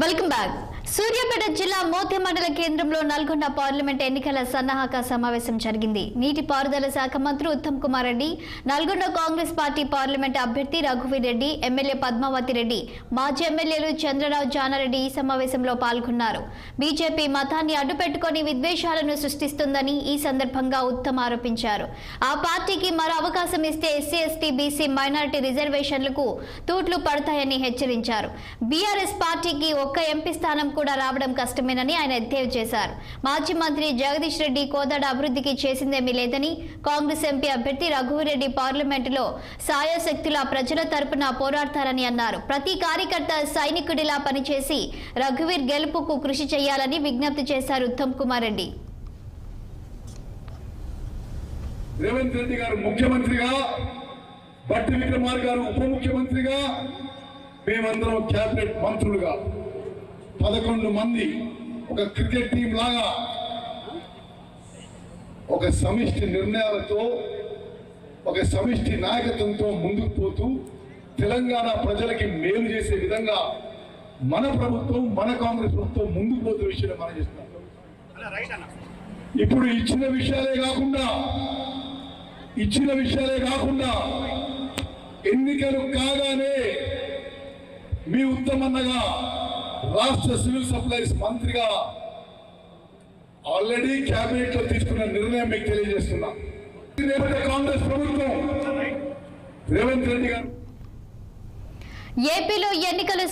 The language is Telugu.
Welcome back. సూర్యాపేట జిల్లా మోతే మండల కేంద్రంలో నల్గొండ పార్లమెంట్ ఎన్నికల సన్నాహక సమావేశం జరిగింది. నీటిపారుదల శాఖ మంత్రి ఉత్తమ్ కుమార్ రెడ్డి, నల్గొండ కాంగ్రెస్ పార్టీ పార్లమెంట్ అభ్యర్థి రఘువీర్ రెడ్డి, ఎమ్మెల్యే పద్మావతి రెడ్డి, మాజీ ఎమ్మెల్యేలు చంద్రరావు జానారెడ్డి ఈ సమావేశంలో పాల్గొన్నారు. బీజేపీ మతాన్ని అడ్డుపెట్టుకుని విద్వేషాలను సృష్టిస్తుందని ఈ సందర్భంగా ఉత్తమ్ ఆరోపించారు. ఆ పార్టీకి మరో అవకాశం ఇస్తే ఎస్సీ, ఎస్టీ, బీసీ, మైనారిటీ రిజర్వేషన్లకు తూట్లు పడతాయని హెచ్చరించారు. బీఆర్ఎస్ పార్టీకి ఒక్క ఎంపీ స్థానం కూడా రావడం కష్టమేనని ఆయన ఎద్దేవా చేశారు. మాజీ మంత్రి జగదీష్ రెడ్డి కోదాడ అభివృద్ధికి చేసిందేమీ లేదని, కాంగ్రెస్ ఎంపీ అభ్యర్థి రఘువీర్ రెడ్డి పార్లమెంటులో సాయశక్తుల ప్రజల తరపున పోరాడతారని అన్నారు. ప్రతి కార్యకర్త సైనికుడిలా పనిచేసి రఘువీర్ గెలుపుకు కృషి చేయాలని విజ్ఞప్తి చేశారు ఉత్తమ్ కుమార్ రెడ్డి. రేవంత్ రెడ్డి గారు ముఖ్యమంత్రిగా, బట్టి విక్రమార్క గారు ఉప ముఖ్యమంత్రిగా, మేమందరం క్యాబినెట్ మంత్రులుగా 11 మంది ఒక క్రికెట్ టీం లాగా ఒక సమిష్టి నిర్ణయాలతో, ఒక సమిష్టి నాయకత్వంతో ముందుకు పోతూ తెలంగాణ ప్రజలకి మేలు చేసే విధంగా మన ప్రభుత్వం, మన కాంగ్రెస్ ప్రభుత్వం ముందుకు పోతున్న విషయాన్ని మనం చేస్తున్నాం. ఇప్పుడు ఇచ్చిన విషయాలే కాకుండా ఎన్నికలు కాగానే మీ ఉత్తమన్నగా రాష్ట్ర సివిల్ సప్లైస్ మంత్రిగా ఆల్రెడీ క్యాబినెట్ లో తీసుకున్న నిర్ణయం మీకు తెలియజేస్తున్నా. కాంగ్రెస్ ప్రభుత్వం రేవంత్ రెడ్డి గారు ఏపీలో ఎన్నికలు